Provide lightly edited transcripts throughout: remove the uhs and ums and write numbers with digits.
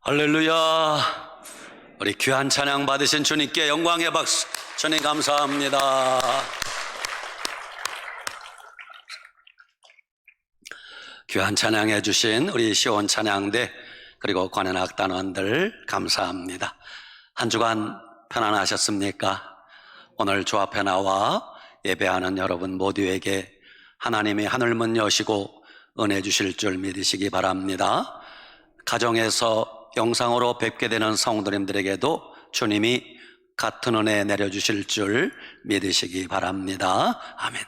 할렐루야. 우리 귀한 찬양 받으신 주님께 영광의 박수. 주님 감사합니다. 귀한 찬양해 주신 우리 시온 찬양대 그리고 관현악단원들 감사합니다. 한 주간 편안하셨습니까? 오늘 주 앞에 나와 예배하는 여러분 모두에게 하나님이 하늘문 여시고 은혜 주실 줄 믿으시기 바랍니다. 가정에서 영상으로 뵙게 되는 성도님들에게도 주님이 같은 은혜 내려주실 줄 믿으시기 바랍니다. 아멘.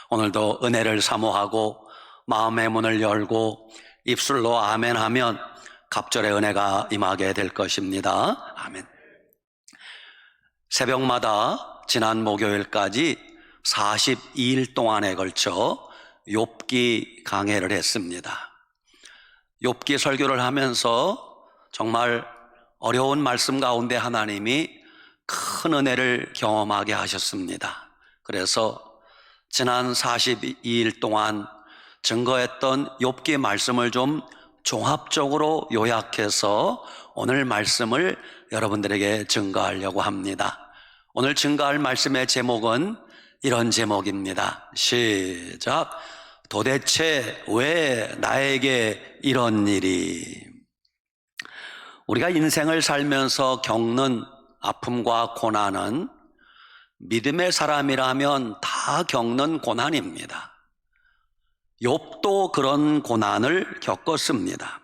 오늘도 은혜를 사모하고 마음의 문을 열고 입술로 아멘 하면 갑절의 은혜가 임하게 될 것입니다. 아멘. 새벽마다 지난 목요일까지 42일 동안에 걸쳐 욥기 강해를 했습니다. 욥기 설교를 하면서 정말 어려운 말씀 가운데 하나님이 큰 은혜를 경험하게 하셨습니다. 그래서 지난 42일 동안 증거했던 욥기 말씀을 좀 종합적으로 요약해서 오늘 말씀을 여러분들에게 증거하려고 합니다. 오늘 증거할 말씀의 제목은 이런 제목입니다. 시작. 도대체 왜 나에게 이런 일이? 우리가 인생을 살면서 겪는 아픔과 고난은 믿음의 사람이라면 다 겪는 고난입니다. 욥도 그런 고난을 겪었습니다.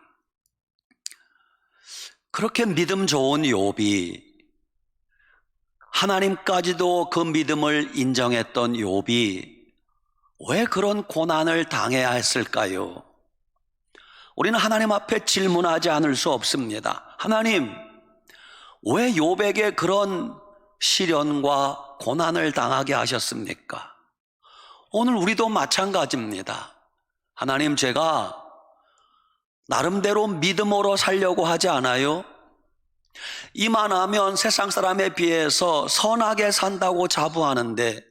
그렇게 믿음 좋은 욥이, 하나님까지도 그 믿음을 인정했던 욥이 왜 그런 고난을 당해야 했을까요? 우리는 하나님 앞에 질문하지 않을 수 없습니다. 하나님, 왜 욥에게 그런 시련과 고난을 당하게 하셨습니까? 오늘 우리도 마찬가지입니다. 하나님, 제가 나름대로 믿음으로 살려고 하지 않아요? 이만하면 세상 사람에 비해서 선하게 산다고 자부하는데,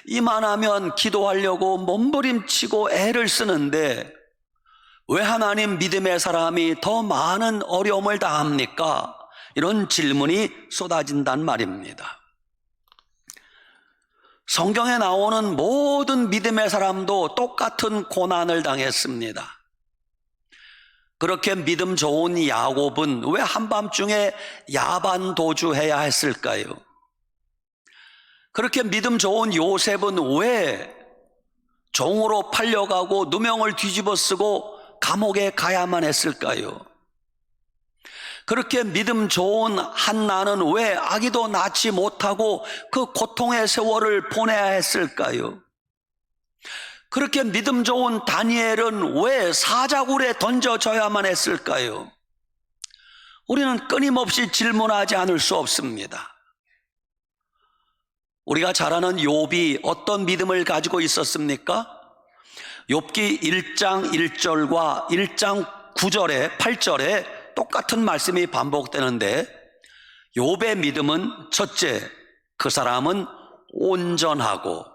이만하면 기도하려고 몸부림치고 애를 쓰는데 왜 하나님 믿음의 사람이 더 많은 어려움을 당합니까? 이런 질문이 쏟아진단 말입니다. 성경에 나오는 모든 믿음의 사람도 똑같은 고난을 당했습니다. 그렇게 믿음 좋은 야곱은 왜 한밤중에 야반 도주해야 했을까요? 그렇게 믿음 좋은 요셉은 왜 종으로 팔려가고 누명을 뒤집어 쓰고 감옥에 가야만 했을까요? 그렇게 믿음 좋은 한나는 왜 아기도 낳지 못하고 그 고통의 세월을 보내야 했을까요? 그렇게 믿음 좋은 다니엘은 왜 사자굴에 던져져야만 했을까요? 우리는 끊임없이 질문하지 않을 수 없습니다. 우리가 잘 아는 욥이 어떤 믿음을 가지고 있었습니까? 욥기 1장 1절과 1장 9절에 8절에 똑같은 말씀이 반복되는데, 욥의 믿음은 첫째, 그 사람은 온전하고,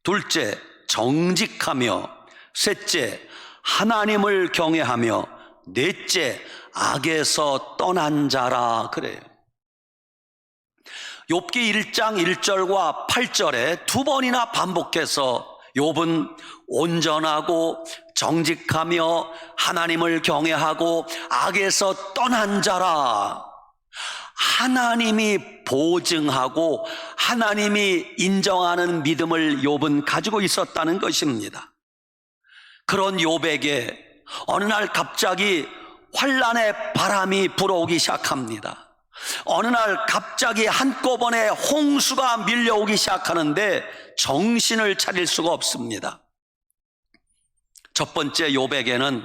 둘째, 정직하며, 셋째, 하나님을 경외하며, 넷째, 악에서 떠난 자라 그래요. 욥기 1장 1절과 8절에 두 번이나 반복해서 욥은 온전하고 정직하며 하나님을 경외하고 악에서 떠난 자라, 하나님이 보증하고 하나님이 인정하는 믿음을 욥은 가지고 있었다는 것입니다. 그런 욥에게 어느 날 갑자기 환란의 바람이 불어오기 시작합니다. 어느 날 갑자기 한꺼번에 홍수가 밀려오기 시작하는데 정신을 차릴 수가 없습니다. 첫 번째, 욥에게는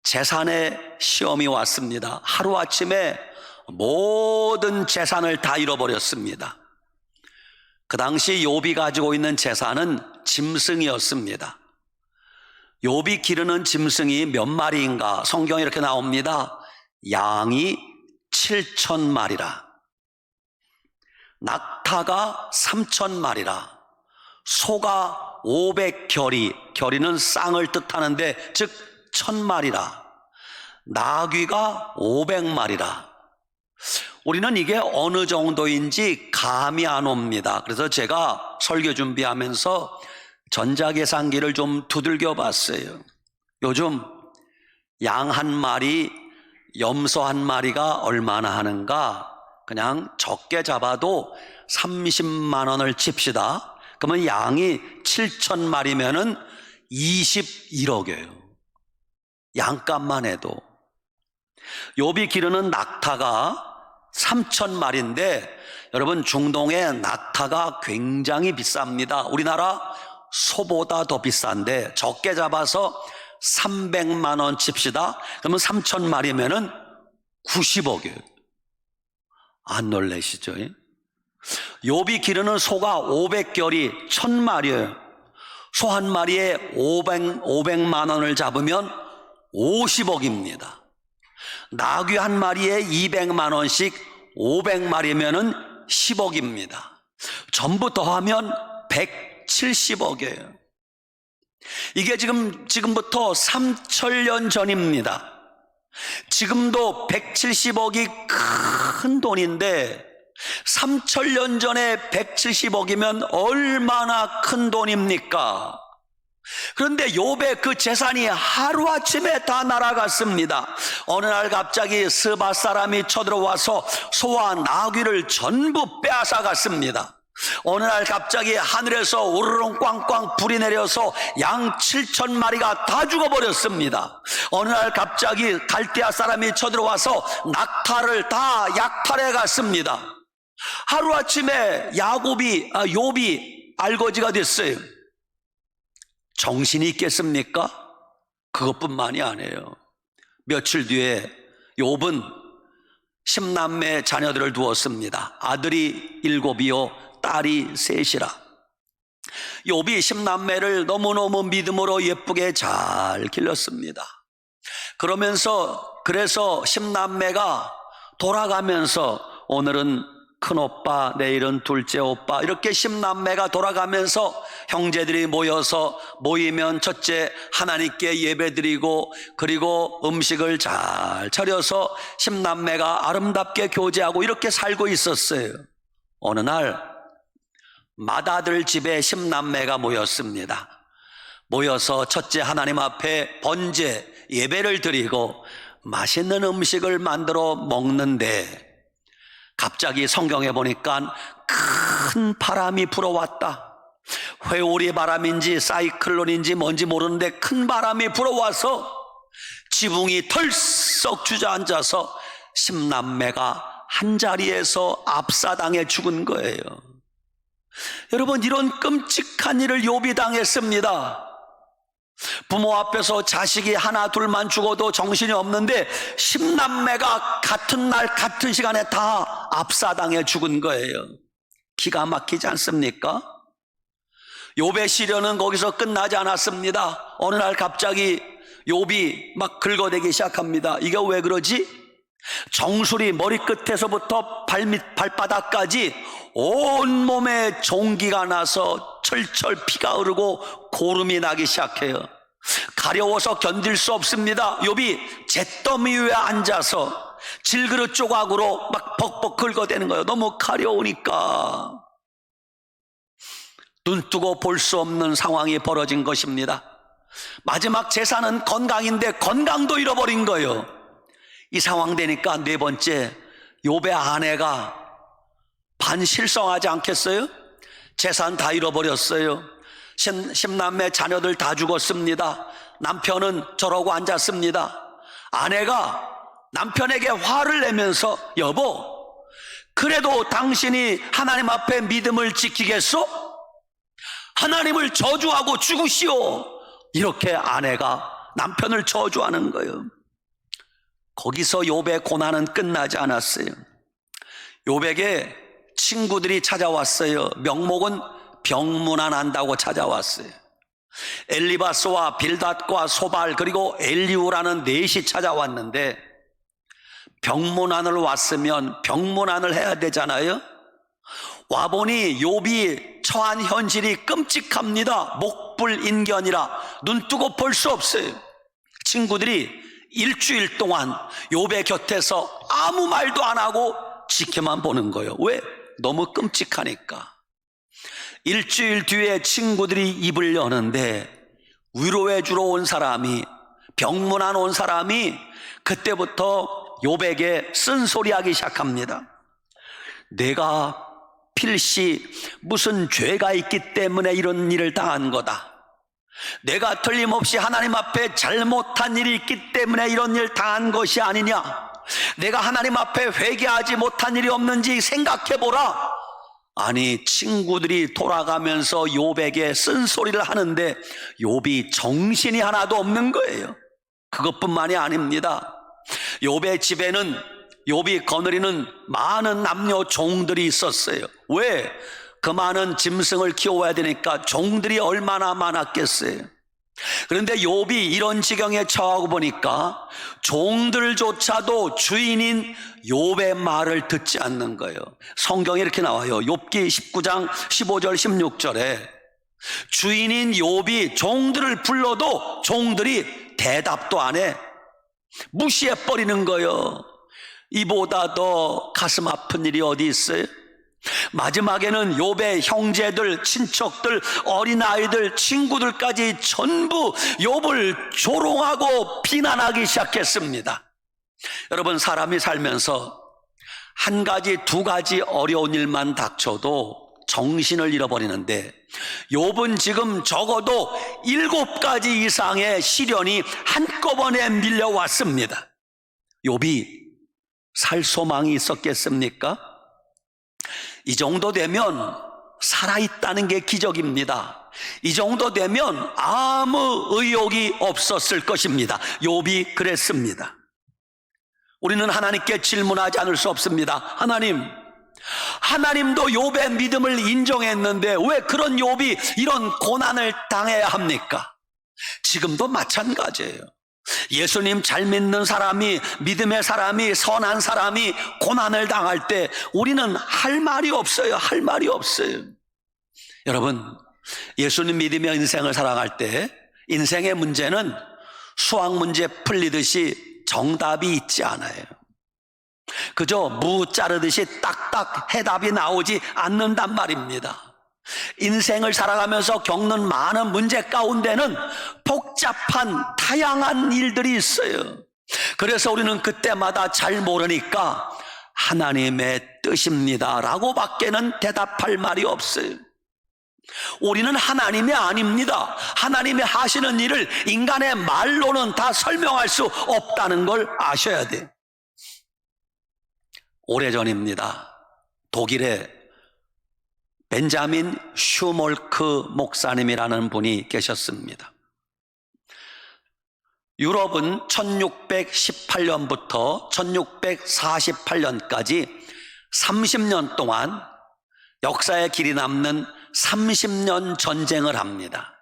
재산의 시험이 왔습니다. 하루아침에 모든 재산을 다 잃어버렸습니다. 그 당시 욥이 가지고 있는 재산은 짐승이었습니다. 욥이 기르는 짐승이 몇 마리인가? 성경에 이렇게 나옵니다. 양이 7,000마리라, 낙타가 3,000마리라, 소가 500결이, 결이는 쌍을 뜻하는데 즉 1,000마리라, 나귀가 500마리라. 우리는 이게 어느 정도인지 감이 안 옵니다. 그래서 제가 설교 준비하면서 전자계산기를 좀 두들겨 봤어요. 요즘 양 한 마리, 염소 한 마리가 얼마나 하는가? 그냥 적게 잡아도 30만 원을 칩시다. 그러면 양이 7,000마리면은 21억이에요. 양값만 해도. 욥이 기르는 낙타가 3,000마리인데 여러분, 중동의 낙타가 굉장히 비쌉니다. 우리나라 소보다 더 비싼데 적게 잡아서 300만 원 칩시다. 그러면 3,000마리면은 90억이에요. 안 놀라시죠? 욥이 기르는 소가 500결이 1,000마리예요. 소 한 마리에 500만 원을 잡으면 50억입니다. 나귀 한 마리에 200만 원씩 500마리면은 10억입니다. 전부 더하면 170억이에요. 이게 지금부터 3천년 전입니다. 지금도 170억이 큰 돈인데 3천년 전에 170억이면 얼마나 큰 돈입니까? 그런데 욥의 그 재산이 하루아침에 다 날아갔습니다. 어느 날 갑자기 스바 사람이 쳐들어와서 소와 나귀를 전부 빼앗아 갔습니다. 어느 날 갑자기 하늘에서 우르릉 꽝꽝 불이 내려서 양 7,000마리가 다 죽어버렸습니다. 어느 날 갑자기 갈대아 사람이 쳐들어와서 낙타를 다 약탈해 갔습니다. 하루아침에 욥이 알거지가 됐어요. 정신이 있겠습니까? 그것뿐만이 아니에요. 며칠 뒤에 욥은 10남매 자녀들을 두었습니다. 아들이 7이요 딸이 3이라. 욥이 10남매를 너무너무 믿음으로 예쁘게 잘 길렀습니다. 그래서 10남매가 돌아가면서 오늘은 큰오빠, 내일은 둘째 오빠, 이렇게 10남매가 돌아가면서 형제들이 모이면 첫째 하나님께 예배드리고, 그리고 음식을 잘 차려서 10남매가 아름답게 교제하고 이렇게 살고 있었어요. 어느 날 맏아들 집에 10남매가 모였습니다. 모여서 첫째 하나님 앞에 번제 예배를 드리고 맛있는 음식을 만들어 먹는데, 갑자기 성경에 보니까 큰 바람이 불어왔다. 회오리 바람인지 사이클론인지 뭔지 모르는데 큰 바람이 불어와서 지붕이 털썩 주저앉아서 10남매가 한자리에서 압사당해 죽은 거예요. 여러분, 이런 끔찍한 일을 욥이 당했습니다. 부모 앞에서 자식이 하나 둘만 죽어도 정신이 없는데 10남매가 같은 날 같은 시간에 다 압사당해 죽은 거예요. 기가 막히지 않습니까? 욥의 시련은 거기서 끝나지 않았습니다. 어느 날 갑자기 욥이 막 긁어대기 시작합니다. 이게 왜 그러지? 정수리 머리끝에서부터 발바닥까지 온몸에 종기가 나서 철철 피가 흐르고 고름이 나기 시작해요. 가려워서 견딜 수 없습니다. 욥이 잿더미 위에 앉아서 질그릇 조각으로 막 벅벅 긁어대는 거예요. 너무 가려우니까. 눈뜨고 볼 수 없는 상황이 벌어진 것입니다. 마지막 재산은 건강인데 건강도 잃어버린 거예요. 이 상황 되니까 네 번째, 욥의 아내가 반실성하지 않겠어요? 재산 다 잃어버렸어요. 10남매 자녀들 다 죽었습니다. 남편은 저러고 앉았습니다. 아내가 남편에게 화를 내면서, 여보, 그래도 당신이 하나님 앞에 믿음을 지키겠소? 하나님을 저주하고 죽으시오. 이렇게 아내가 남편을 저주하는 거예요. 거기서 욥의 고난은 끝나지 않았어요. 욥에게 친구들이 찾아왔어요. 명목은 병문안 한다고 찾아왔어요. 엘리바스와 빌닷과 소발 그리고 엘리우라는 넷이 찾아왔는데, 병문안을 왔으면 병문안을 해야 되잖아요. 와보니 욥이 처한 현실이 끔찍합니다. 목불인견이라 눈뜨고 볼 수 없어요. 친구들이 일주일 동안 욥의 곁에서 아무 말도 안 하고 지켜만 보는 거예요. 왜? 너무 끔찍하니까. 일주일 뒤에 친구들이 입을 여는데 위로해 주러 온 사람이, 병문안 온 사람이 그때부터 욥에게 쓴소리하기 시작합니다. 내가 필시 무슨 죄가 있기 때문에 이런 일을 당한 거다. 내가 틀림없이 하나님 앞에 잘못한 일이 있기 때문에 이런 일 당한 것이 아니냐. 내가 하나님 앞에 회개하지 못한 일이 없는지 생각해보라. 아니, 친구들이 돌아가면서 욥에게 쓴소리를 하는데 욥이 정신이 하나도 없는 거예요. 그것뿐만이 아닙니다. 욥의 집에는 욥이 거느리는 많은 남녀 종들이 있었어요. 왜? 그 많은 짐승을 키워야 되니까 종들이 얼마나 많았겠어요. 그런데 욥이 이런 지경에 처하고 보니까 종들조차도 주인인 욥의 말을 듣지 않는 거예요. 성경에 이렇게 나와요. 욥기 19장 15절 16절에 주인인 욥이 종들을 불러도 종들이 대답도 안 해. 무시해버리는 거예요. 이보다 더 가슴 아픈 일이 어디 있어요? 마지막에는 욥의 형제들, 친척들, 어린아이들, 친구들까지 전부 욥을 조롱하고 비난하기 시작했습니다. 여러분, 사람이 살면서 한 가지, 두 가지 어려운 일만 닥쳐도 정신을 잃어버리는데 욥은 지금 적어도 7가지 이상의 시련이 한꺼번에 밀려왔습니다. 욥이 살 소망이 있었겠습니까? 이 정도 되면 살아있다는 게 기적입니다. 이 정도 되면 아무 의욕이 없었을 것입니다. 욥이 그랬습니다. 우리는 하나님께 질문하지 않을 수 없습니다. 하나님도 욥의 믿음을 인정했는데 왜 그런 욥이 이런 고난을 당해야 합니까? 지금도 마찬가지예요. 예수님 잘 믿는 사람이, 믿음의 사람이, 선한 사람이 고난을 당할 때 우리는 할 말이 없어요. 할 말이 없어요. 여러분, 예수님 믿으며 인생을 살아갈 때 인생의 문제는 수학 문제 풀리듯이 정답이 있지 않아요. 그저 무 자르듯이 딱딱 해답이 나오지 않는단 말입니다. 인생을 살아가면서 겪는 많은 문제 가운데는 복잡한 다양한 일들이 있어요. 그래서 우리는 그때마다 잘 모르니까 하나님의 뜻입니다 라고 밖에는 대답할 말이 없어요. 우리는 하나님이 아닙니다. 하나님이 하시는 일을 인간의 말로는 다 설명할 수 없다는 걸 아셔야 돼요. 오래전입니다. 독일에 벤자민 슈몰크 목사님이라는 분이 계셨습니다. 유럽은 1618년부터 1648년까지 30년 동안 역사의 길이 남는 30년 전쟁을 합니다.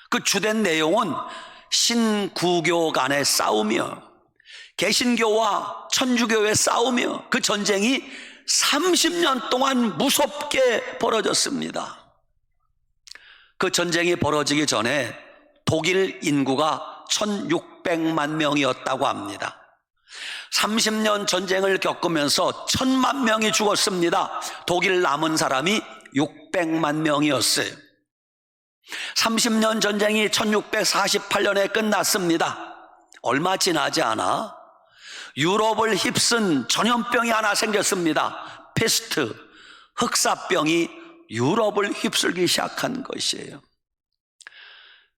그 주된 내용은 신구교 간의 싸움이요, 개신교와 천주교의 싸움이요, 그 전쟁이 30년 동안 무섭게 벌어졌습니다. 그 전쟁이 벌어지기 전에 독일 인구가 1600만 명이었다고 합니다. 30년 전쟁을 겪으면서 1000만 명이 죽었습니다. 독일 남은 사람이 600만 명이었어요. 30년 전쟁이 1648년에 끝났습니다. 얼마 지나지 않아 유럽을 휩쓴 전염병이 하나 생겼습니다. 페스트, 흑사병이 유럽을 휩쓸기 시작한 것이에요.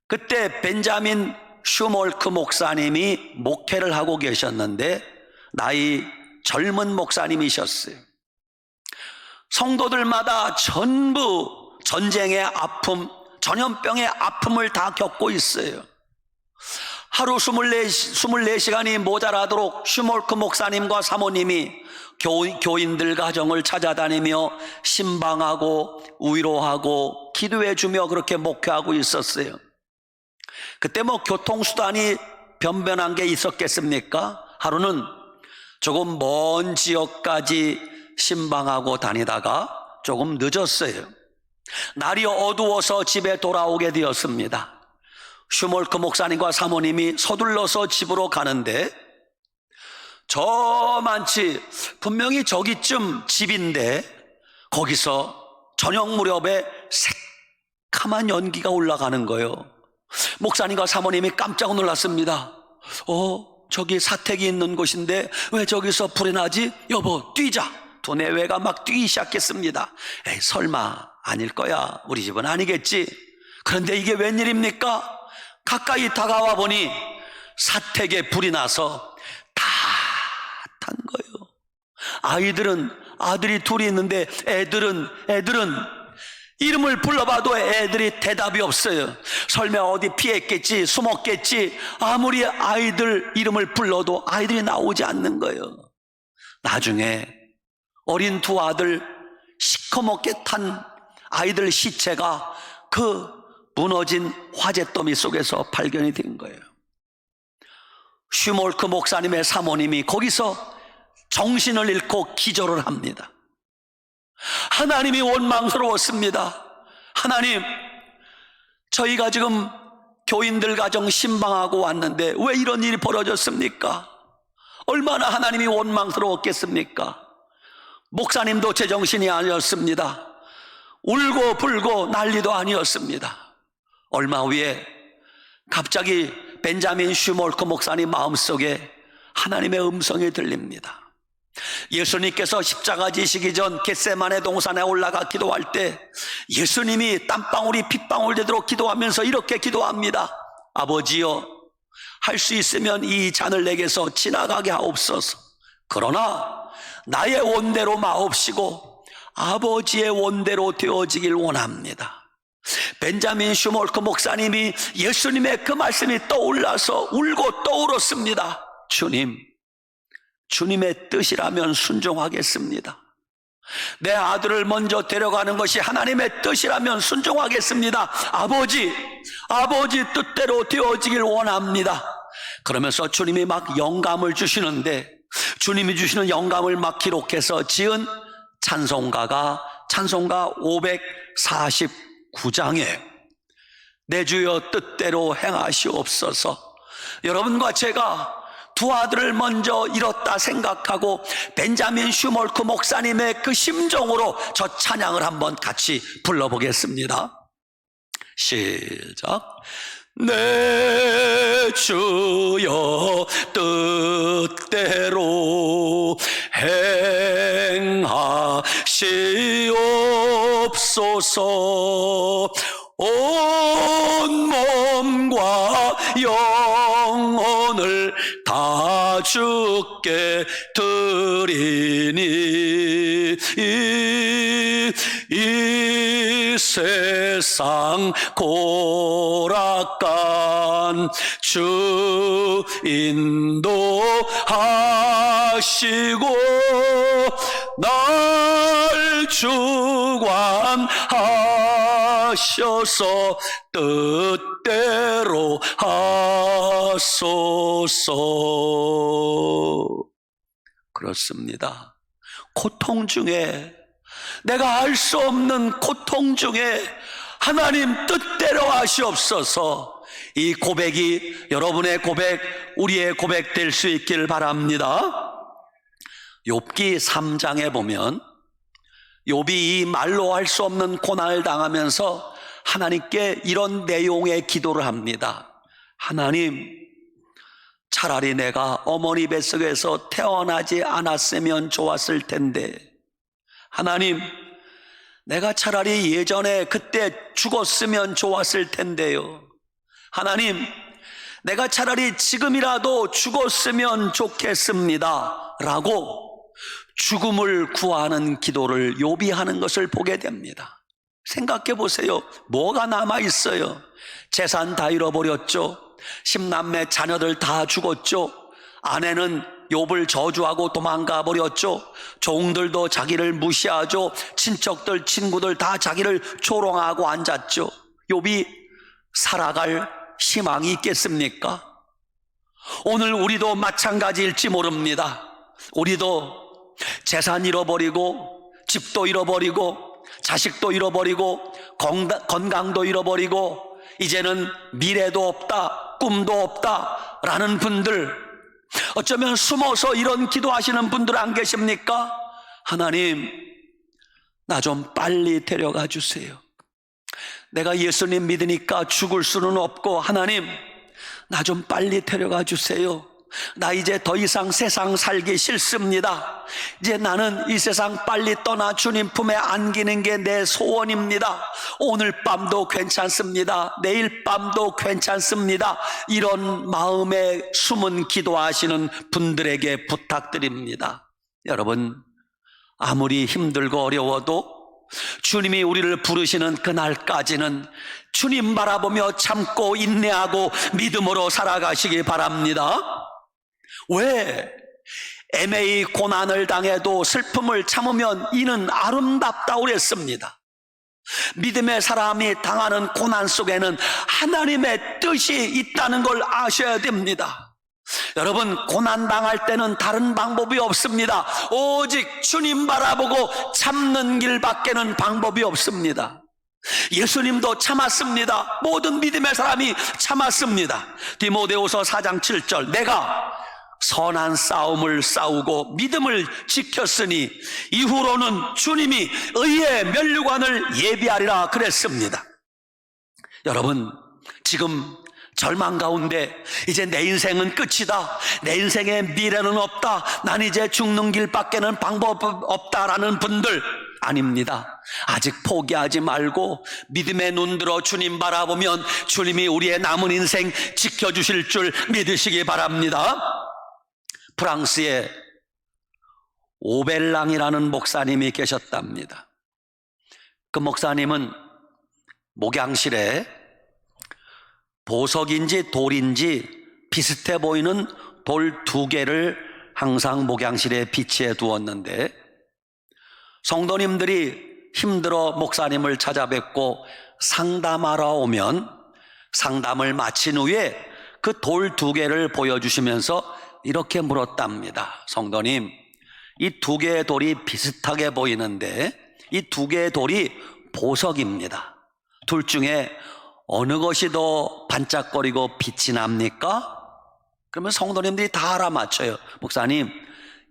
그때 벤자민 슈몰크 목사님이 목회를 하고 계셨는데 나이 젊은 목사님이셨어요. 성도들마다 전부 전쟁의 아픔, 전염병의 아픔을 다 겪고 있어요. 하루 24시간이 모자라도록 슈몰크 목사님과 사모님이 교인들 가정을 찾아다니며 신방하고 위로하고 기도해주며 그렇게 목회하고 있었어요. 그때 교통수단이 변변한 게 있었겠습니까? 하루는 조금 먼 지역까지 신방하고 다니다가 조금 늦었어요. 날이 어두워서 집에 돌아오게 되었습니다. 슈몰크 목사님과 사모님이 서둘러서 집으로 가는데 저만치 분명히 저기쯤 집인데 거기서 저녁 무렵에 새카만 연기가 올라가는 거예요. 목사님과 사모님이 깜짝 놀랐습니다. 저기 사택이 있는 곳인데 왜 저기서 불이 나지? 여보, 뛰자. 두 내외가 막 뛰기 시작했습니다. 에이, 설마 아닐 거야. 우리 집은 아니겠지. 그런데 이게 웬일입니까? 가까이 다가와 보니 사택에 불이 나서 다 탄 거예요. 아들이 둘이 있는데 애들은 이름을 불러봐도 애들이 대답이 없어요. 설마 어디 피했겠지, 숨었겠지. 아무리 아이들 이름을 불러도 아이들이 나오지 않는 거예요. 나중에 어린 두 아들 시커멓게 탄 아이들 시체가 그 무너진 화재더미 속에서 발견이 된 거예요. 슈몰크 목사님의 사모님이 거기서 정신을 잃고 기절을 합니다. 하나님이 원망스러웠습니다. 하나님, 저희가 지금 교인들 가정 신방하고 왔는데 왜 이런 일이 벌어졌습니까? 얼마나 하나님이 원망스러웠겠습니까? 목사님도 제정신이 아니었습니다. 울고 불고 난리도 아니었습니다. 얼마 후에 갑자기 벤자민 슈몰크 목사님 마음속에 하나님의 음성이 들립니다. 예수님께서 십자가 지시기 전 겟세마네 동산에 올라가 기도할 때 예수님이 땀방울이 핏방울 되도록 기도하면서 이렇게 기도합니다. 아버지여, 할 수 있으면 이 잔을 내게서 지나가게 하옵소서. 그러나 나의 원대로 마옵시고 아버지의 원대로 되어지길 원합니다. 벤자민 슈몰크 목사님이 예수님의 그 말씀이 떠올라서 울고 또 울었습니다. 주님의 뜻이라면 순종하겠습니다. 내 아들을 먼저 데려가는 것이 하나님의 뜻이라면 순종하겠습니다. 아버지 뜻대로 되어지길 원합니다. 그러면서 주님이 막 영감을 주시는데 주님이 주시는 영감을 막 기록해서 지은 찬송가 549장에 내 주여 뜻대로 행하시옵소서. 여러분과 제가 두 아들을 먼저 잃었다 생각하고 벤자민 슈몰크 목사님의 그 심정으로 저 찬양을 한번 같이 불러보겠습니다. 시작. 내 주여 뜻대로 행하시옵소서. 온 몸과 영혼을 다 주께 드리니 이 세상 고락간 주 인도하시고 날 주관하셔서 뜻대로 하소서. 그렇습니다. 고통 중에, 내가 알 수 없는 고통 중에 하나님 뜻대로 하시옵소서. 이 고백이 여러분의 고백, 우리의 고백 될 수 있길 바랍니다. 욥기 3장에 보면 욥이 이 말로 할 수 없는 고난을 당하면서 하나님께 이런 내용의 기도를 합니다. 하나님, 차라리 내가 어머니 뱃속에서 태어나지 않았으면 좋았을 텐데, 하나님, 내가 차라리 예전에 그때 죽었으면 좋았을 텐데요. 하나님, 내가 차라리 지금이라도 죽었으면 좋겠습니다 라고 죽음을 구하는 기도를 욥이 하는 것을 보게 됩니다. 생각해 보세요. 뭐가 남아 있어요? 재산 다 잃어버렸죠. 10남매 자녀들 다 죽었죠. 아내는 욥을 저주하고 도망가 버렸죠. 종들도 자기를 무시하죠. 친척들, 친구들 다 자기를 조롱하고 앉았죠. 욥이 살아갈 희망이 있겠습니까? 오늘 우리도 마찬가지일지 모릅니다. 우리도 재산 잃어버리고, 집도 잃어버리고, 자식도 잃어버리고, 건강도 잃어버리고, 이제는 미래도 없다, 꿈도 없다 라는 분들, 어쩌면 숨어서 이런 기도하시는 분들 안 계십니까? 하나님, 나 좀 빨리 데려가 주세요. 내가 예수님 믿으니까 죽을 수는 없고, 하나님, 나 좀 빨리 데려가 주세요. 나 이제 더 이상 세상 살기 싫습니다. 이제 나는 이 세상 빨리 떠나 주님 품에 안기는 게 내 소원입니다. 오늘 밤도 괜찮습니다. 내일 밤도 괜찮습니다. 이런 마음에 숨은 기도하시는 분들에게 부탁드립니다. 여러분, 아무리 힘들고 어려워도 주님이 우리를 부르시는 그날까지는 주님 바라보며 참고 인내하고 믿음으로 살아가시기 바랍니다. 왜? 애매히 고난을 당해도 슬픔을 참으면 이는 아름답다고 그랬습니다. 믿음의 사람이 당하는 고난 속에는 하나님의 뜻이 있다는 걸 아셔야 됩니다. 여러분, 고난 당할 때는 다른 방법이 없습니다. 오직 주님 바라보고 참는 길밖에는 방법이 없습니다. 예수님도 참았습니다. 모든 믿음의 사람이 참았습니다. 디모데후서 4장 7절, 내가 선한 싸움을 싸우고 믿음을 지켰으니 이후로는 주님이 의의 면류관을 예비하리라 그랬습니다. 여러분, 지금 절망 가운데 이제 내 인생은 끝이다, 내 인생에 미래는 없다, 난 이제 죽는 길밖에는 방법 없다라는 분들 아닙니다. 아직 포기하지 말고 믿음의 눈 들어 주님 바라보면 주님이 우리의 남은 인생 지켜주실 줄 믿으시기 바랍니다. 프랑스에 오벨랑이라는 목사님이 계셨답니다. 그 목사님은 목양실에 보석인지 돌인지 비슷해 보이는 돌 2개를 항상 목양실에 비치해 두었는데, 성도님들이 힘들어 목사님을 찾아뵙고 상담하러 오면 상담을 마친 후에 그 돌 2개를 보여주시면서 이렇게 물었답니다. 성도님, 이 2개의 돌이 비슷하게 보이는데 이 2개의 돌이 보석입니다. 둘 중에 어느 것이 더 반짝거리고 빛이 납니까? 그러면 성도님들이 다 알아맞혀요. 목사님,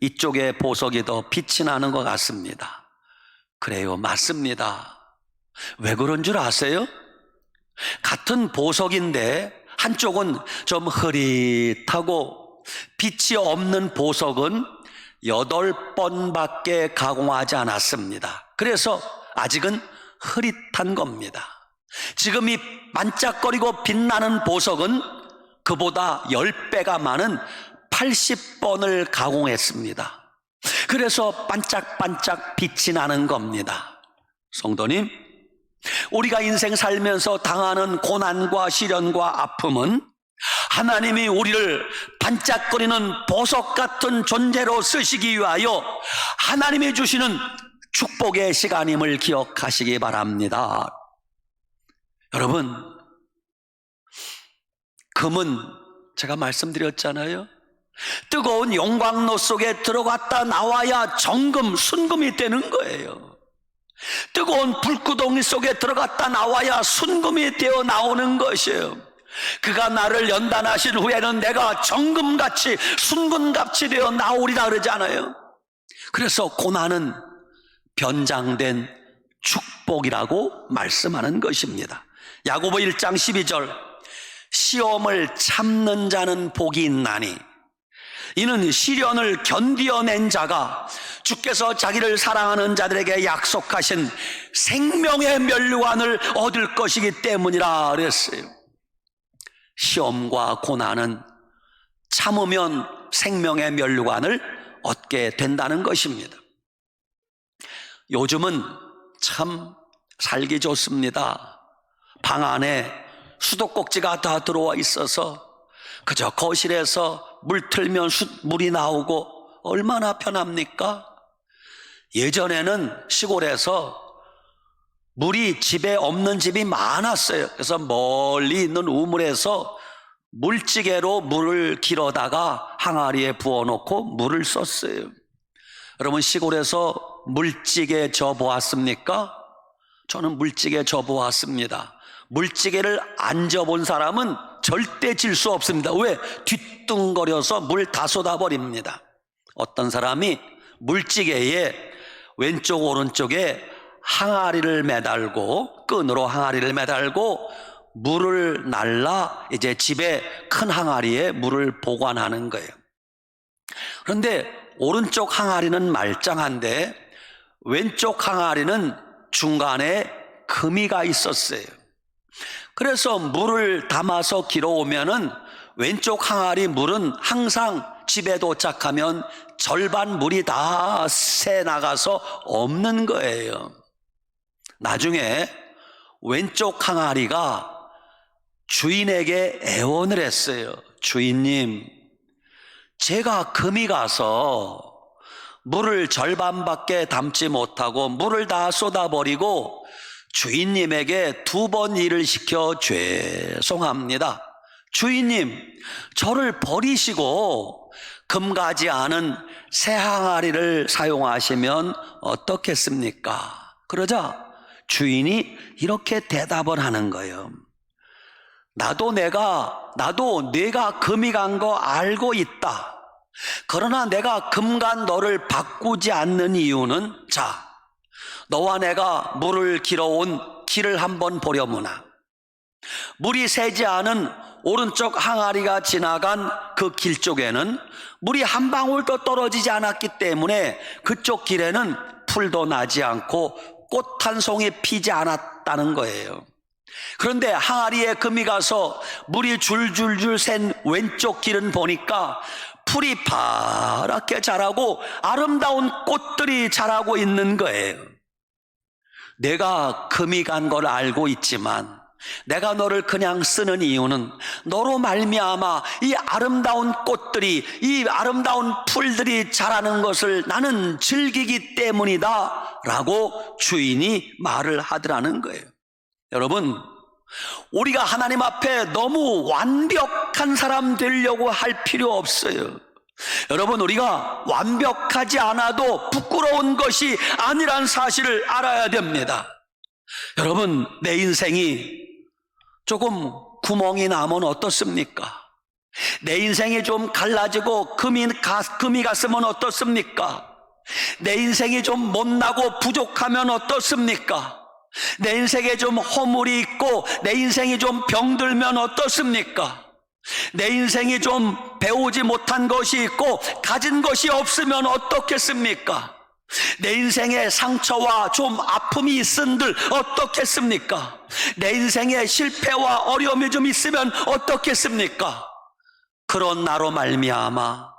이쪽에 보석이 더 빛이 나는 것 같습니다. 그래요, 맞습니다. 왜 그런 줄 아세요? 같은 보석인데 한쪽은 좀 흐릿하고 빛이 없는 보석은 8번밖에 가공하지 않았습니다. 그래서 아직은 흐릿한 겁니다. 지금 이 반짝거리고 빛나는 보석은 그보다 10배가 많은 80번을 가공했습니다. 그래서 반짝반짝 빛이 나는 겁니다. 성도님, 우리가 인생 살면서 당하는 고난과 시련과 아픔은 하나님이 우리를 반짝거리는 보석 같은 존재로 쓰시기 위하여 하나님이 주시는 축복의 시간임을 기억하시기 바랍니다. 여러분, 금은 제가 말씀드렸잖아요. 뜨거운 용광로 속에 들어갔다 나와야 정금, 순금이 되는 거예요. 뜨거운 불구덩이 속에 들어갔다 나와야 순금이 되어 나오는 것이에요. 그가 나를 연단하신 후에는 내가 정금같이 순금같이 되어 나오리라 그러잖아요. 그래서 고난은 변장된 축복이라고 말씀하는 것입니다. 야고보 1장 12절, 시험을 참는 자는 복이 있나니 이는 시련을 견디어낸 자가 주께서 자기를 사랑하는 자들에게 약속하신 생명의 면류관을 얻을 것이기 때문이라 그랬어요. 시험과 고난은 참으면 생명의 면류관을 얻게 된다는 것입니다. 요즘은 참 살기 좋습니다. 방 안에 수도꼭지가 다 들어와 있어서 그저 거실에서 물 틀면 물이 나오고 얼마나 편합니까? 예전에는 시골에서 물이 집에 없는 집이 많았어요. 그래서 멀리 있는 우물에서 물찌개로 물을 길어다가 항아리에 부어놓고 물을 썼어요. 여러분, 시골에서 물찌개 저 보았습니까? 저는 물찌개 저 보았습니다. 물찌개를 안 져본 사람은 절대 질 수 없습니다. 왜? 뒤뚱거려서 물 다 쏟아버립니다. 어떤 사람이 물찌개에 왼쪽 오른쪽에 항아리를 매달고, 끈으로 항아리를 매달고 물을 날라 이제 집에 큰 항아리에 물을 보관하는 거예요. 그런데 오른쪽 항아리는 말짱한데 왼쪽 항아리는 중간에 금이가 있었어요. 그래서 물을 담아서 길어오면은 왼쪽 항아리 물은 항상 집에 도착하면 절반 물이 다 새 나가서 없는 거예요. 나중에 왼쪽 항아리가 주인에게 애원을 했어요. 주인님, 제가 금이 가서 물을 절반밖에 담지 못하고 물을 다 쏟아버리고 주인님에게 2번 일을 시켜 죄송합니다. 주인님, 저를 버리시고 금가지 않은 새 항아리를 사용하시면 어떻겠습니까? 그러자 주인이 이렇게 대답을 하는 거예요. 나도 내가 금이 간 거 알고 있다. 그러나 내가 금간 너를 바꾸지 않는 이유는, 자, 너와 내가 물을 길어온 길을 한번 보려무나. 물이 새지 않은 오른쪽 항아리가 지나간 그 길 쪽에는 물이 한 방울도 떨어지지 않았기 때문에 그쪽 길에는 풀도 나지 않고 꽃 한 송이 피지 않았다는 거예요. 그런데 항아리에 금이 가서 물이 줄줄줄 샌 왼쪽 길은 보니까 풀이 파랗게 자라고 아름다운 꽃들이 자라고 있는 거예요. 내가 금이 간 걸 알고 있지만 내가 너를 그냥 쓰는 이유는 너로 말미암아 이 아름다운 꽃들이, 이 아름다운 풀들이 자라는 것을 나는 즐기기 때문이다 라고 주인이 말을 하더라는 거예요. 여러분, 우리가 하나님 앞에 너무 완벽한 사람 되려고 할 필요 없어요. 여러분, 우리가 완벽하지 않아도 부끄러운 것이 아니란 사실을 알아야 됩니다. 여러분, 내 인생이 조금 구멍이 나면 어떻습니까? 내 인생이 좀 갈라지고 금이 갔으면 어떻습니까? 내 인생이 좀 못나고 부족하면 어떻습니까? 내 인생에 좀 허물이 있고 내 인생이 좀 병들면 어떻습니까? 내 인생이 좀 배우지 못한 것이 있고 가진 것이 없으면 어떻겠습니까? 내 인생에 상처와 좀 아픔이 있은들 어떻겠습니까? 내 인생에 실패와 어려움이 좀 있으면 어떻겠습니까? 그런 나로 말미암아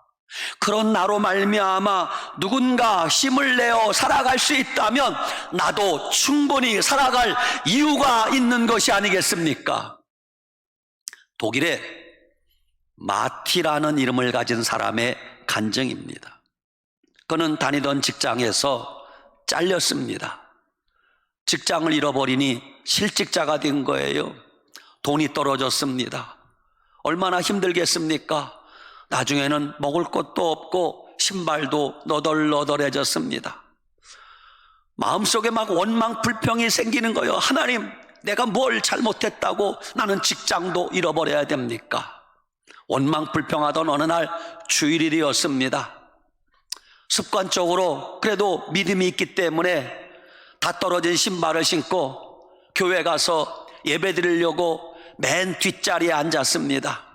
누군가 힘을 내어 살아갈 수 있다면 나도 충분히 살아갈 이유가 있는 것이 아니겠습니까? 독일에 마티라는 이름을 가진 사람의 간증입니다. 그는 다니던 직장에서 잘렸습니다. 직장을 잃어버리니 실직자가 된 거예요. 돈이 떨어졌습니다. 얼마나 힘들겠습니까? 나중에는 먹을 것도 없고 신발도 너덜너덜해졌습니다. 마음속에 막 원망 불평이 생기는 거예요. 하나님, 내가 뭘 잘못했다고 나는 직장도 잃어버려야 됩니까? 원망 불평하던 어느 날 주일이었습니다. 습관적으로 그래도 믿음이 있기 때문에 다 떨어진 신발을 신고 교회 가서 예배 드리려고 맨 뒷자리에 앉았습니다.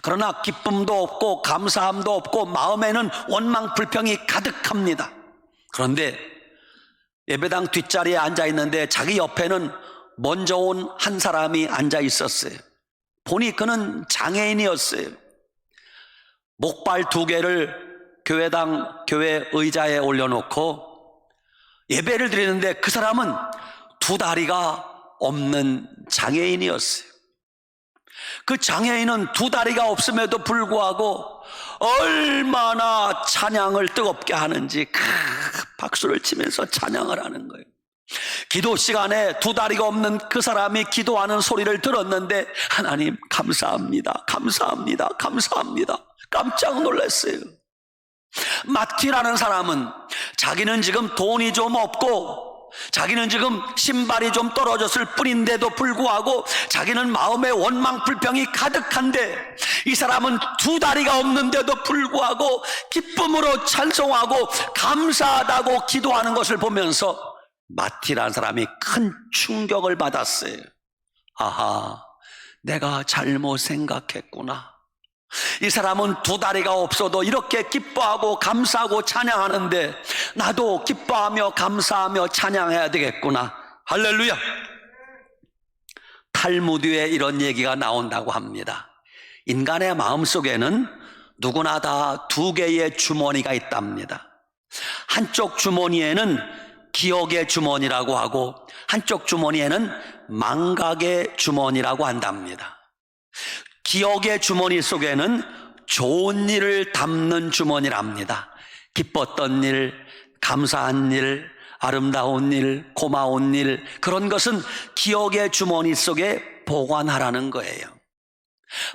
그러나 기쁨도 없고 감사함도 없고 마음에는 원망 불평이 가득합니다. 그런데 예배당 뒷자리에 앉아 있는데 자기 옆에는 먼저 온 한 사람이 앉아 있었어요. 보니 그는 장애인이었어요. 목발 2개를 교회 의자에 올려놓고 예배를 드리는데 그 사람은 2다리가 없는 장애인이었어요. 그 장애인은 2다리가 없음에도 불구하고 얼마나 찬양을 뜨겁게 하는지 박수를 치면서 찬양을 하는 거예요. 기도 시간에 2다리가 없는 그 사람이 기도하는 소리를 들었는데 하나님 감사합니다, 감사합니다, 감사합니다. 깜짝 놀랐어요. 마티라는 사람은 자기는 지금 돈이 좀 없고 자기는 지금 신발이 좀 떨어졌을 뿐인데도 불구하고 자기는 마음에 원망 불평이 가득한데, 이 사람은 두 다리가 없는데도 불구하고 기쁨으로 찬송하고 감사하다고 기도하는 것을 보면서 마티라는 사람이 큰 충격을 받았어요. 아하, 내가 잘못 생각했구나. 이 사람은 두 다리가 없어도 이렇게 기뻐하고 감사하고 찬양하는데 나도 기뻐하며 감사하며 찬양해야 되겠구나. 할렐루야. 탈무드에 이런 얘기가 나온다고 합니다. 인간의 마음속에는 누구나 다 두 개의 주머니가 있답니다. 한쪽 주머니에는 기억의 주머니라고 하고 한쪽 주머니에는 망각의 주머니라고 한답니다. 기억의 주머니 속에는 좋은 일을 담는 주머니랍니다. 기뻤던 일, 감사한 일, 아름다운 일, 고마운 일, 그런 것은 기억의 주머니 속에 보관하라는 거예요.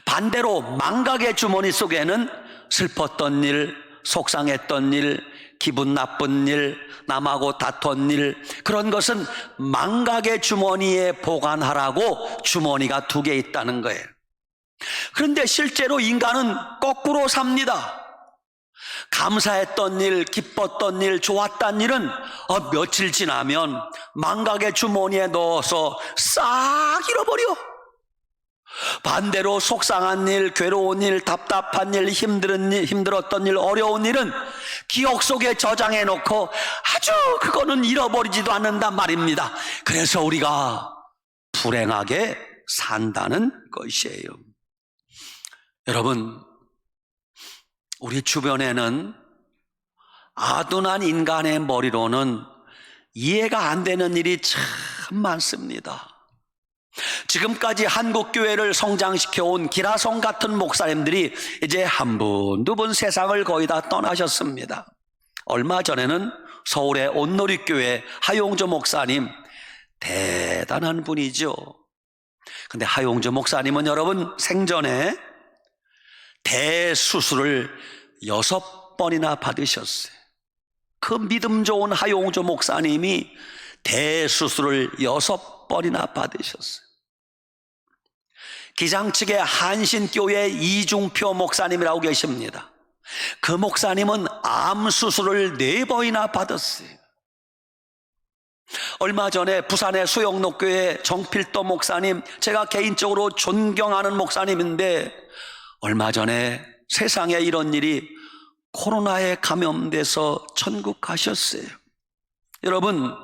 반대로 망각의 주머니 속에는 슬펐던 일, 속상했던 일, 기분 나쁜 일, 남하고 다툰 일, 그런 것은 망각의 주머니에 보관하라고 주머니가 두 개 있다는 거예요. 그런데 실제로 인간은 거꾸로 삽니다. 감사했던 일, 기뻤던 일, 좋았던 일은 며칠 지나면 망각의 주머니에 넣어서 싹 잃어버려. 반대로 속상한 일, 괴로운 일, 답답한 일, 힘들었던 일, 어려운 일은 기억 속에 저장해 놓고 아주 그거는 잃어버리지도 않는단 말입니다. 그래서 우리가 불행하게 산다는 것이에요. 여러분, 우리 주변에는 아둔한 인간의 머리로는 이해가 안 되는 일이 참 많습니다. 지금까지 한국교회를 성장시켜온 기라성 같은 목사님들이 이제 한 분, 두 분 세상을 거의 다 떠나셨습니다. 얼마 전에는 서울의 온누리교회 하용조 목사님, 대단한 분이죠. 근데 하용조 목사님은 여러분 생전에 대수술을 6번이나 받으셨어요. 그 믿음 좋은 하용조 목사님이 대수술을 6번이나 받으셨어요. 기장측의 한신교회 이중표 목사님이라고 계십니다. 그 목사님은 암수술을 4번이나 받았어요. 얼마 전에 부산의 수영록교회 정필도 목사님, 제가 개인적으로 존경하는 목사님인데 얼마 전에 세상에 이런 일이 코로나에 감염돼서 천국 가셨어요. 여러분,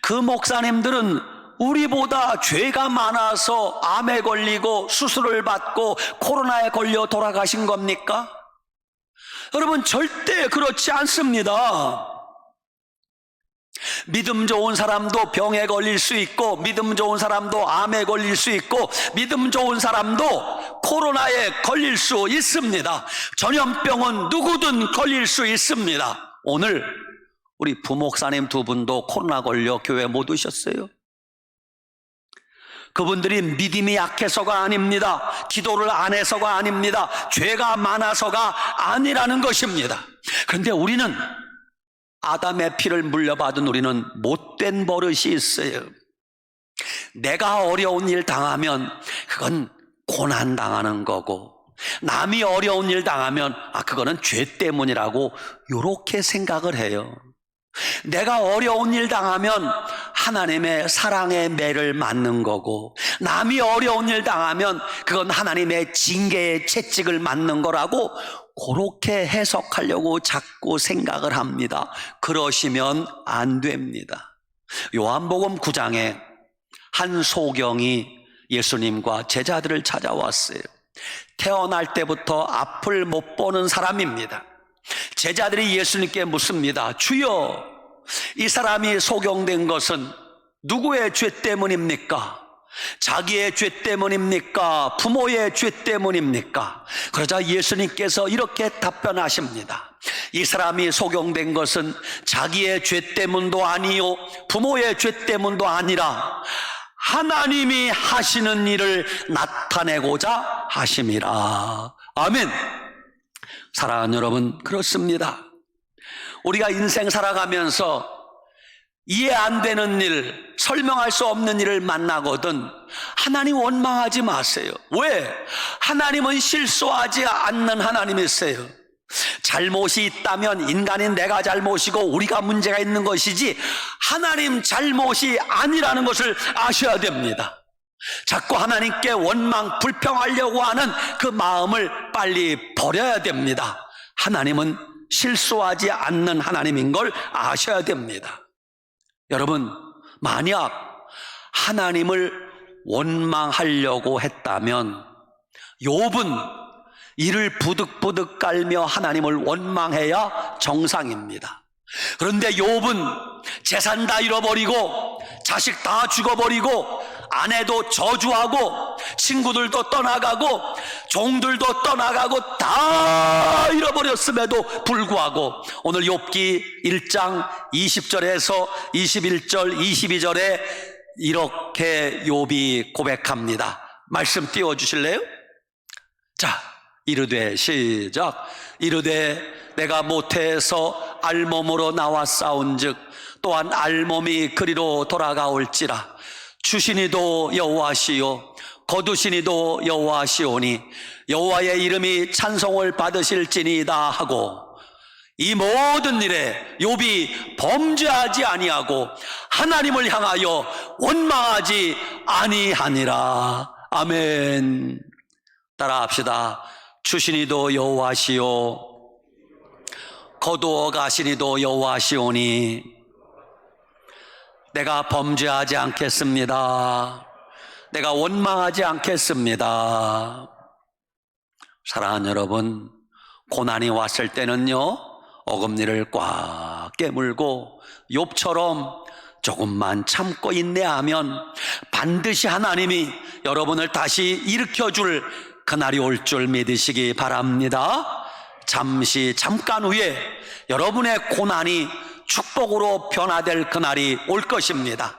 그 목사님들은 우리보다 죄가 많아서 암에 걸리고 수술을 받고 코로나에 걸려 돌아가신 겁니까? 여러분, 절대 그렇지 않습니다. 믿음 좋은 사람도 병에 걸릴 수 있고, 믿음 좋은 사람도 암에 걸릴 수 있고, 믿음 좋은 사람도 코로나에 걸릴 수 있습니다. 전염병은 누구든 걸릴 수 있습니다. 오늘 우리 부목사님 두 분도 코로나 걸려 교회 못 오셨어요. 그분들이 믿음이 약해서가 아닙니다. 기도를 안 해서가 아닙니다. 죄가 많아서가 아니라는 것입니다. 그런데 우리는 아담의 피를 물려받은 우리는 못된 버릇이 있어요. 내가 어려운 일 당하면 그건 고난 당하는 거고, 남이 어려운 일 당하면 그거는 죄 때문이라고 이렇게 생각을 해요. 내가 어려운 일 당하면 하나님의 사랑의 매를 맞는 거고, 남이 어려운 일 당하면 그건 하나님의 징계의 채찍을 맞는 거라고 그렇게 해석하려고 자꾸 생각을 합니다. 그러시면 안 됩니다. 요한복음 9장에 한 소경이 예수님과 제자들을 찾아왔어요. 태어날 때부터 앞을 못 보는 사람입니다. 제자들이 예수님께 묻습니다. 주여, 이 사람이 소경된 것은 누구의 죄 때문입니까? 자기의 죄 때문입니까? 부모의 죄 때문입니까? 그러자 예수님께서 이렇게 답변하십니다. 이 사람이 소경된 것은 자기의 죄 때문도 아니요 부모의 죄 때문도 아니라 하나님이 하시는 일을 나타내고자 하심이라. 아멘. 사랑하는 여러분, 그렇습니다. 우리가 인생 살아가면서 이해 안 되는 일, 설명할 수 없는 일을 만나거든 하나님 원망하지 마세요. 왜? 하나님은 실수하지 않는 하나님이세요. 잘못이 있다면 인간인 내가 잘못이고 우리가 문제가 있는 것이지 하나님 잘못이 아니라는 것을 아셔야 됩니다. 자꾸 하나님께 원망, 불평하려고 하는 그 마음을 빨리 버려야 됩니다. 하나님은 실수하지 않는 하나님인 걸 아셔야 됩니다. 여러분, 만약 하나님을 원망하려고 했다면 욥은 이를 부득부득 깔며 하나님을 원망해야 정상입니다. 그런데 욥은 재산 다 잃어버리고 자식 다 죽어버리고 아내도 저주하고 친구들도 떠나가고 종들도 떠나가고 다 잃어버렸음에도 불구하고 오늘 욥기 1장 20절에서 21절 22절에 이렇게 욥이 고백합니다. 말씀 띄워주실래요? 자, 이르되 시작. 이르되 내가 모태에서 알몸으로 나와 싸운즉 또한 알몸이 그리로 돌아가올지라. 주시니도 여호와시요 거두시니도 여호와시오니 여호와의 이름이 찬송을 받으실지니이다 하고 이 모든 일에 욥이 범죄하지 아니하고 하나님을 향하여 원망하지 아니하니라. 아멘. 따라합시다. 주시니도 여호와시요 거두어 가시니도 여호와시오니 내가 범죄하지 않겠습니다. 내가 원망하지 않겠습니다. 사랑하는 여러분, 고난이 왔을 때는요 어금니를 꽉 깨물고 욥처럼 조금만 참고 인내하면 반드시 하나님이 여러분을 다시 일으켜줄 그날이 올 줄 믿으시기 바랍니다. 잠깐 후에 여러분의 고난이 축복으로 변화될 그날이 올 것입니다.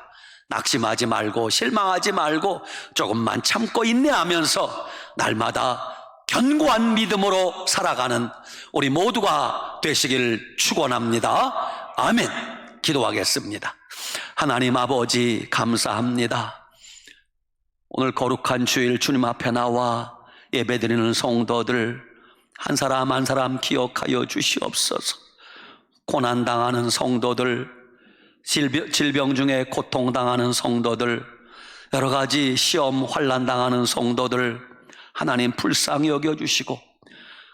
낙심하지 말고 실망하지 말고 조금만 참고 인내하면서 날마다 견고한 믿음으로 살아가는 우리 모두가 되시길 축원합니다. 아멘. 기도하겠습니다. 하나님 아버지 감사합니다. 오늘 거룩한 주일 주님 앞에 나와 예배드리는 성도들 한 사람 한 사람 기억하여 주시옵소서. 고난당하는 성도들, 질병 중에 고통당하는 성도들, 여러 가지 시험 환난당하는 성도들 하나님 불쌍히 여겨주시고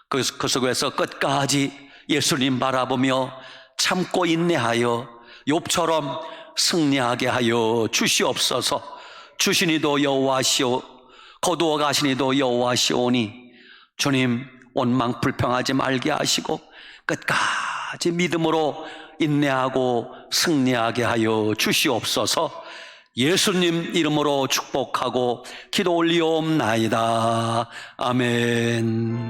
그 속에서 끝까지 예수님 바라보며 참고 인내하여 욥처럼 승리하게 하여 주시옵소서. 주시니도 여호와시오 거두어 가시니도 여호와시오니 주님 원망 불평하지 말게 하시고 끝까지 믿음으로 인내하고 승리하게 하여 주시옵소서. 예수님 이름으로 축복하고 기도 올리옵나이다. 아멘.